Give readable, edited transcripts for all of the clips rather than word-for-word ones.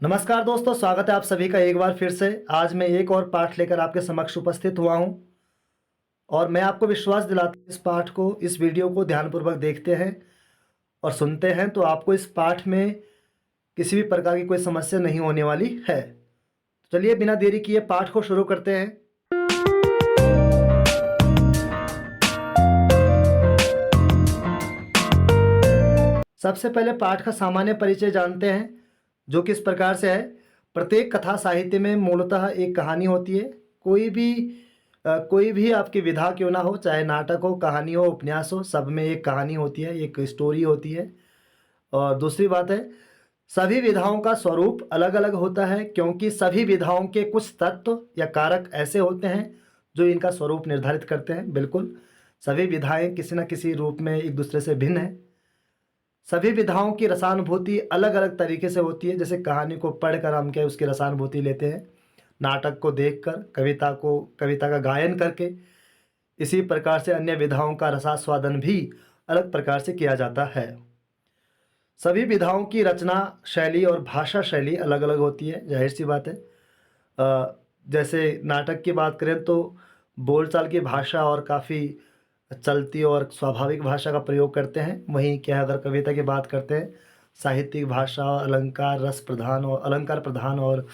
नमस्कार दोस्तों, स्वागत है आप सभी का एक बार फिर से। आज मैं एक और पाठ लेकर आपके समक्ष उपस्थित हुआ हूं और मैं आपको विश्वास दिलाता हूं, इस पाठ को, इस वीडियो को ध्यानपूर्वक देखते हैं और सुनते हैं तो आपको इस पाठ में किसी भी प्रकार की कोई समस्या नहीं होने वाली है। तो चलिए बिना देरी किए पाठ को शुरू करते हैं। सबसे पहले पाठ का सामान्य परिचय जानते हैं, जो कि इस प्रकार से है। प्रत्येक कथा साहित्य में मूलतः एक कहानी होती है। कोई भी आपकी विधा क्यों ना हो, चाहे नाटक हो, कहानी हो, उपन्यास हो, सब में एक कहानी होती है, एक स्टोरी होती है। और दूसरी बात है, सभी विधाओं का स्वरूप अलग अलग होता है, क्योंकि सभी विधाओं के कुछ तत्व या कारक ऐसे होते हैं जो इनका स्वरूप निर्धारित करते हैं। बिल्कुल सभी विधाएं किसी न किसी रूप में एक दूसरे से भिन्न है। सभी विधाओं की रसानुभूति अलग अलग तरीके से होती है। जैसे कहानी को पढ़कर हम क्या उसकी रसानुभूति लेते हैं, नाटक को देखकर, कविता का गायन करके, इसी प्रकार से अन्य विधाओं का रसास्वादन भी अलग प्रकार से किया जाता है। सभी विधाओं की रचना शैली और भाषा शैली अलग अलग होती है, जाहिर सी बात है। जैसे नाटक की बात करें तो बोलचाल की भाषा और काफ़ी चलती और स्वाभाविक भाषा का प्रयोग करते हैं। वहीं क्या अगर कविता की बात करते हैं, साहित्यिक भाषा, अलंकार प्रधान और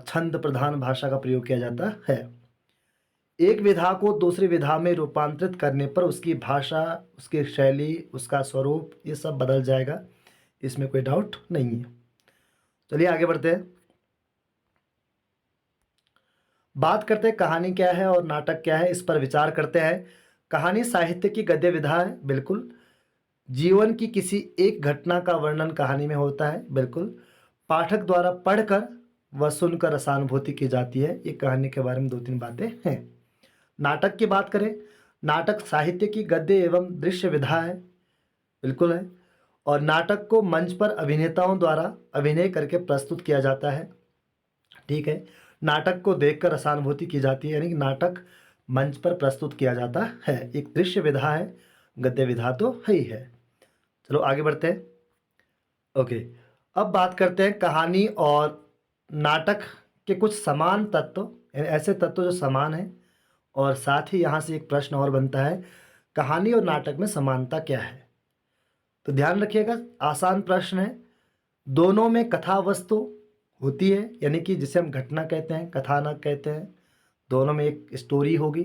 छंद प्रधान भाषा का प्रयोग किया जाता है। एक विधा को दूसरी विधा में रूपांतरित करने पर उसकी भाषा, उसकी शैली, उसका स्वरूप, ये सब बदल जाएगा, इसमें कोई डाउट नहीं है। चलिए आगे बढ़ते हैं। बात करते हैं कहानी क्या है और नाटक क्या है, इस पर विचार करते हैं। कहानी साहित्य की गद्य विधा है, बिल्कुल। जीवन की किसी एक घटना का वर्णन कहानी में होता है, बिल्कुल। पाठक द्वारा पढ़कर व सुनकर रसानुभूति की जाती है। ये कहानी के बारे में दो तीन बातें हैं। नाटक की बात करें, नाटक साहित्य की गद्य एवं दृश्य विधा है, बिल्कुल है। और नाटक को मंच पर अभिनेताओं द्वारा अभिनय करके प्रस्तुत किया जाता है, ठीक है। नाटक को देखकर रसानुभूति की जाती है, यानी कि नाटक मंच पर प्रस्तुत किया जाता है। एक दृश्य विधा है, गद्य विधा तो है ही है। चलो आगे बढ़ते हैं। ओके, अब बात करते हैं कहानी और नाटक के कुछ समान तत्व, यानी ऐसे तत्व जो समान हैं। और साथ ही यहाँ से एक प्रश्न और बनता है, कहानी और नाटक में समानता क्या है। तो ध्यान रखिएगा, आसान प्रश्न है। दोनों में कथा वस्तु होती है, यानी कि जिसे हम घटना कहते हैं, कथानक कहते हैं। दोनों में एक स्टोरी होगी।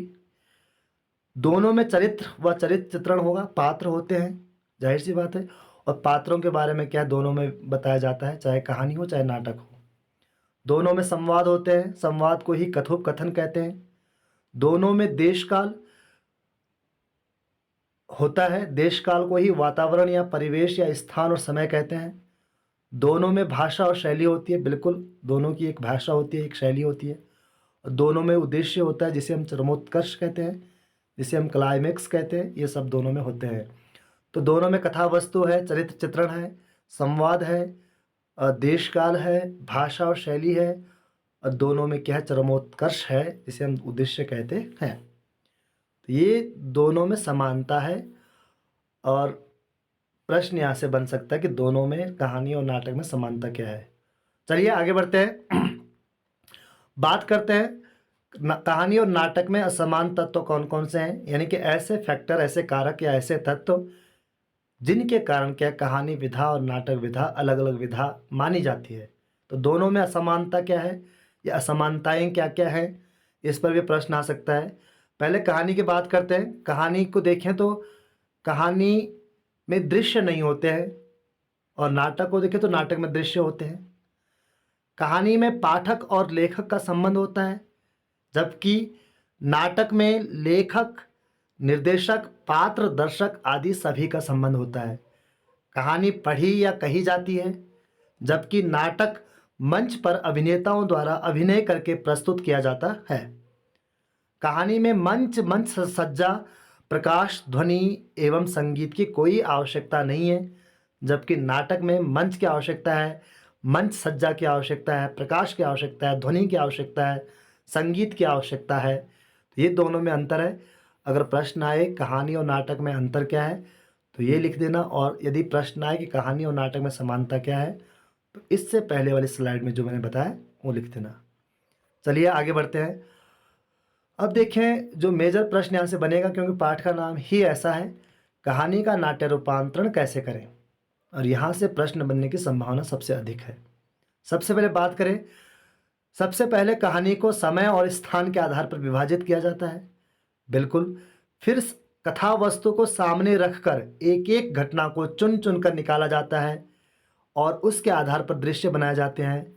दोनों में चरित्र व चरित्र चित्रण होगा, पात्र होते हैं, जाहिर सी बात है। और पात्रों के बारे में क्या दोनों में बताया जाता है, चाहे कहानी हो चाहे नाटक हो। दोनों में संवाद होते हैं, संवाद को ही कथोपकथन कहते हैं। दोनों में देश काल होता है, देश काल को ही वातावरण या परिवेश या स्थान और समय कहते हैं। दोनों में भाषा और शैली होती है, बिल्कुल। दोनों की एक भाषा होती है, एक शैली होती है। और दोनों में उद्देश्य होता है, जिसे हम चरमोत्कर्ष कहते हैं, जिसे हम क्लाइमेक्स कहते हैं। ये सब दोनों में होते हैं। तो दोनों में कथा वस्तु है, चरित्र चित्रण है, संवाद है, देश काल है, भाषा और शैली है। और दोनों में क्या है, चरमोत्कर्ष है, जिसे हम उद्देश्य कहते हैं। तो ये दोनों में समानता है। और प्रश्न यहाँ से बन सकता है कि दोनों में, कहानी और नाटक में समानता क्या है। चलिए आगे बढ़ते हैं। बात करते हैं कहानी और नाटक में असमान तत्व कौन कौन से हैं, यानी कि ऐसे फैक्टर, ऐसे कारक या ऐसे तत्व जिनके कारण क्या कहानी विधा और नाटक विधा अलग अलग विधा मानी जाती है। तो दोनों में असमानता क्या है या असमानताएं क्या क्या हैं, इस पर भी प्रश्न आ सकता है। पहले कहानी की बात करते हैं। कहानी को देखें तो कहानी में दृश्य नहीं होते हैं, और नाटक को देखें तो नाटक में दृश्य होते हैं। कहानी में पाठक और लेखक का संबंध होता है, जबकि नाटक में लेखक, निर्देशक, पात्र, दर्शक आदि सभी का संबंध होता है। कहानी पढ़ी या कही जाती है, जबकि नाटक मंच पर अभिनेताओं द्वारा अभिनय करके प्रस्तुत किया जाता है। कहानी में मंच सज्जा, प्रकाश, ध्वनि एवं संगीत की कोई आवश्यकता नहीं है, जबकि नाटक में मंच की आवश्यकता है, मंच सज्जा की आवश्यकता है, प्रकाश की आवश्यकता है, ध्वनि की आवश्यकता है, संगीत की आवश्यकता है। तो ये दोनों में अंतर है। अगर प्रश्न आए कहानी और नाटक में अंतर क्या है, तो ये लिख देना। और यदि प्रश्न आए कि कहानी और नाटक में समानता क्या है, तो इससे पहले वाली स्लाइड में जो मैंने बताया वो लिख देना। चलिए आगे बढ़ते हैं। अब देखें जो मेजर प्रश्न यहाँ से बनेगा, क्योंकि पाठ का नाम ही ऐसा है, कहानी का नाट्य रूपांतरण कैसे करें, और यहाँ से प्रश्न बनने की संभावना सबसे अधिक है। सबसे पहले बात करें, सबसे पहले कहानी को समय और स्थान के आधार पर विभाजित किया जाता है, बिल्कुल। फिर कथा वस्तु को सामने रखकर एक एक घटना को चुन चुन कर निकाला जाता है और उसके आधार पर दृश्य बनाए जाते हैं।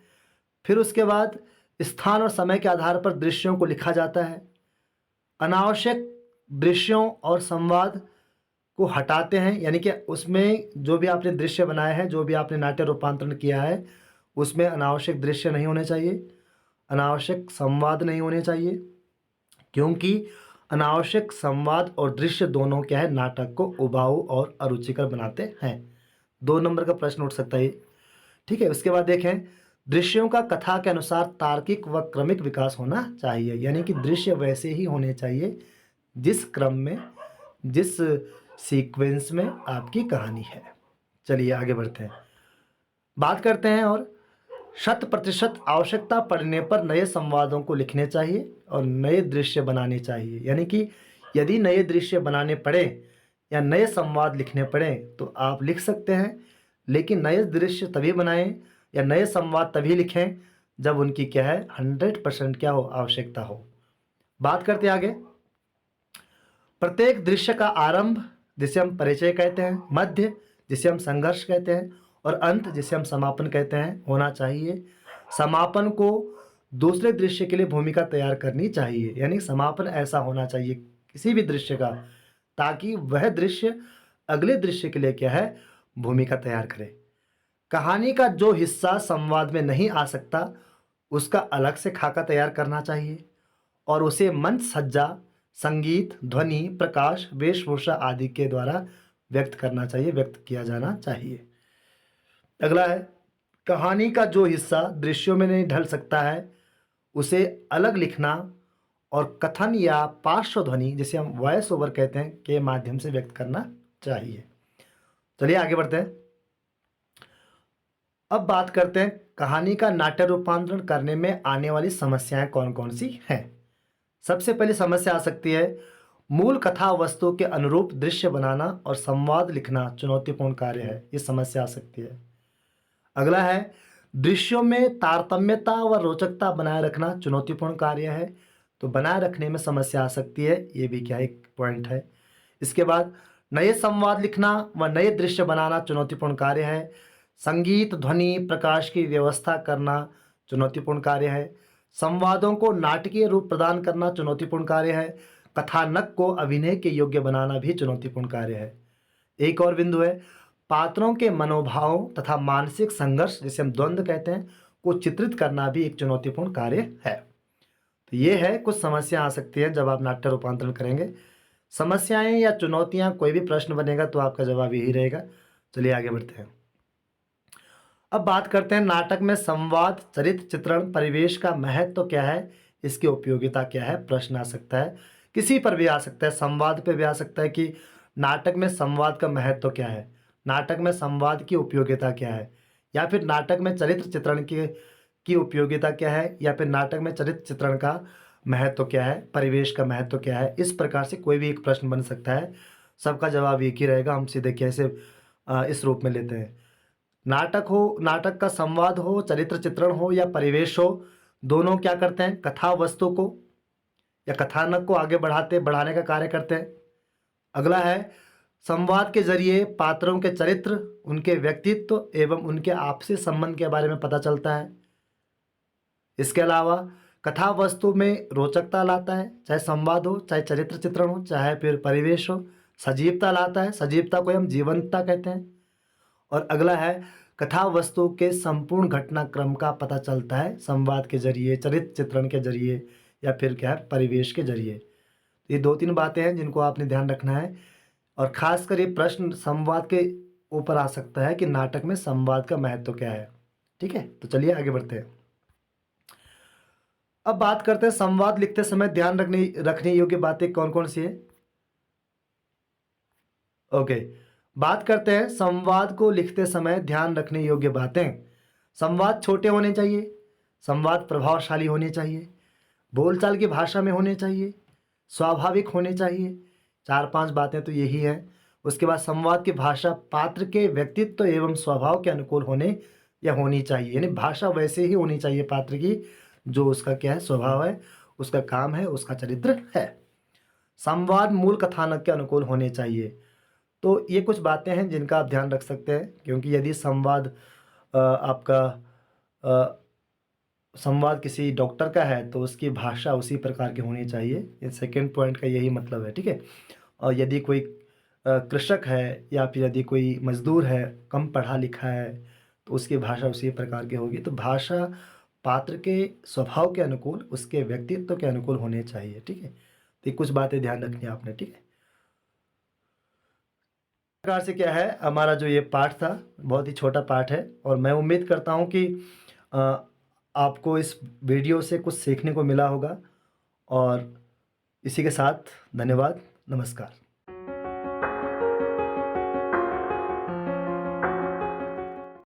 फिर उसके बाद स्थान और समय के आधार पर दृश्यों को लिखा जाता है। अनावश्यक दृश्यों और संवाद को हटाते हैं, यानी कि उसमें जो भी आपने दृश्य बनाए हैं, जो भी आपने नाट्य रूपांतरण किया है, उसमें अनावश्यक दृश्य नहीं होने चाहिए, अनावश्यक संवाद नहीं होने चाहिए, क्योंकि अनावश्यक संवाद और दृश्य दोनों क्या है, नाटक को उबाऊ और अरुचिकर बनाते हैं। 2 नंबर का प्रश्न उठ सकता है, ठीक है। उसके बाद देखें, दृश्यों का कथा के अनुसार तार्किक व क्रमिक विकास होना चाहिए, यानी कि दृश्य वैसे ही होने चाहिए जिस क्रम में, जिस सीक्वेंस में आपकी कहानी है। चलिए आगे बढ़ते हैं, बात करते हैं। और 100% आवश्यकता पड़ने पर नए संवादों को लिखने चाहिए और नए दृश्य बनाने चाहिए, यानी कि यदि नए दृश्य बनाने पड़े या नए संवाद लिखने पड़े तो आप लिख सकते हैं, लेकिन नए दृश्य तभी बनाएं या नए संवाद तभी लिखें जब उनकी क्या है, 100% क्या हो, आवश्यकता हो। बात करते हैं आगे। प्रत्येक दृश्य का आरंभ, जिसे हम परिचय कहते हैं, मध्य जिसे हम संघर्ष कहते हैं, और अंत जिसे हम समापन कहते हैं, होना चाहिए। समापन को दूसरे दृश्य के लिए भूमिका तैयार करनी चाहिए, यानी समापन ऐसा होना चाहिए किसी भी दृश्य का, ताकि वह दृश्य अगले दृश्य के लिए क्या है, भूमिका तैयार करे। कहानी का जो हिस्सा संवाद में नहीं आ सकता उसका अलग से खाका तैयार करना चाहिए और उसे मंच सज्जा, संगीत, ध्वनि, प्रकाश, वेशभूषा आदि के द्वारा व्यक्त करना चाहिए, व्यक्त किया जाना चाहिए। अगला है, कहानी का जो हिस्सा दृश्यों में नहीं ढल सकता है उसे अलग लिखना और कथन या पार्श्व ध्वनि, जिसे हम वॉइस ओवर कहते हैं, के माध्यम से व्यक्त करना चाहिए। चलिए आगे बढ़ते हैं। अब बात करते हैं कहानी का नाट्य रूपांतरण करने में आने वाली समस्याएं कौन कौन सी हैं। सबसे पहली समस्या आ सकती है, मूल कथा वस्तु के अनुरूप दृश्य बनाना और संवाद लिखना चुनौतीपूर्ण कार्य है, ये समस्या आ सकती है। अगला है, दृश्यों में तारतम्यता व रोचकता बनाए रखना चुनौतीपूर्ण कार्य है, तो बनाए रखने में समस्या आ सकती है, ये भी क्या एक पॉइंट है। इसके बाद नए संवाद लिखना व नए दृश्य बनाना चुनौतीपूर्ण कार्य है। संगीत, ध्वनि, प्रकाश की व्यवस्था करना चुनौतीपूर्ण कार्य है। संवादों को नाटकीय रूप प्रदान करना चुनौतीपूर्ण कार्य है। कथानक को अभिनय के योग्य बनाना भी चुनौतीपूर्ण कार्य है। एक और बिंदु है, पात्रों के मनोभावों तथा मानसिक संघर्ष, जिसे हम द्वंद्व कहते हैं, को चित्रित करना भी एक चुनौतीपूर्ण कार्य है। तो ये है, कुछ समस्या आ सकती है जब आप नाट्य रूपांतरण करेंगे। समस्याएं या चुनौतियां, कोई भी प्रश्न बनेगा तो आपका जवाब यही रहेगा। चलिए आगे बढ़ते हैं। अब बात करते हैं नाटक में संवाद, चरित्र चित्रण, परिवेश का महत्व क्या है, इसकी उपयोगिता क्या है, प्रश्न आ सकता है। किसी पर भी आ सकता है, संवाद पे भी आ सकता है कि नाटक में संवाद का महत्व क्या है, नाटक में संवाद की उपयोगिता क्या है, या फिर नाटक में चरित्र चित्रण की उपयोगिता क्या है, या फिर नाटक में चरित्र चित्रण का महत्व क्या है, परिवेश का महत्व क्या है। इस प्रकार से कोई भी एक प्रश्न बन सकता है, सबका जवाब एक ही रहेगा। हम सीधे कैसे इस रूप में लेते हैं, नाटक हो, नाटक का संवाद हो, चरित्र चित्रण हो या परिवेश हो, दोनों क्या करते हैं, कथा वस्तु को या कथानक को आगे बढ़ाने का कार्य करते हैं। अगला है, संवाद के जरिए पात्रों के चरित्र, उनके व्यक्तित्व एवं उनके आपसी संबंध के बारे में पता चलता है। इसके अलावा कथा वस्तु में रोचकता लाता है, चाहे संवाद हो, चाहे चरित्र चित्रण हो, चाहे फिर परिवेश हो। सजीवता लाता है, सजीवता को हम जीवंतता कहते हैं। और अगला है, कथा वस्तु के संपूर्ण घटनाक्रम का पता चलता है संवाद के जरिए, चरित्र चित्रण के जरिए, या फिर क्या है, परिवेश के जरिए। ये 2-3 बातें हैं जिनको आपने ध्यान रखना है, और खासकर ये प्रश्न संवाद के ऊपर आ सकता है कि नाटक में संवाद का महत्व क्या है। ठीक है, तो चलिए आगे बढ़ते हैं। अब बात करते हैं संवाद लिखते समय ध्यान रखने योग्य बातें कौन कौन सी है। ओके, बात करते हैं संवाद को लिखते समय ध्यान रखने योग्य बातें। संवाद छोटे होने चाहिए, संवाद प्रभावशाली होने चाहिए, बोलचाल की भाषा में होने चाहिए, स्वाभाविक होने चाहिए। 4-5 बातें तो यही हैं। उसके बाद संवाद की भाषा पात्र के व्यक्तित्व एवं स्वभाव के अनुकूल होने या होनी चाहिए, यानी भाषा वैसे ही होनी चाहिए पात्र की जो उसका क्या है, स्वभाव है, उसका काम है, उसका चरित्र है। संवाद मूल कथानक के अनुकूल होने चाहिए। तो ये कुछ बातें हैं जिनका आप ध्यान रख सकते हैं, क्योंकि यदि आपका अ, संवाद किसी डॉक्टर का है तो उसकी भाषा उसी प्रकार की होनी चाहिए। ये सेकंड पॉइंट का यही मतलब है, ठीक है। और यदि कोई कृषक है या फिर यदि कोई मजदूर है, कम पढ़ा लिखा है, तो उसकी भाषा उसी प्रकार की होगी। तो भाषा पात्र के स्वभाव के अनुकूल, उसके व्यक्तित्व के अनुकूल होने चाहिए, ठीक है। तो ये कुछ बातें ध्यान रखनी है आपने, ठीक है। प्रकार से क्या है, हमारा जो ये पाठ था बहुत ही छोटा पाठ है, और मैं उम्मीद करता हूँ कि अ, आपको इस वीडियो से कुछ सीखने को मिला होगा। और इसी के साथ धन्यवाद, नमस्कार।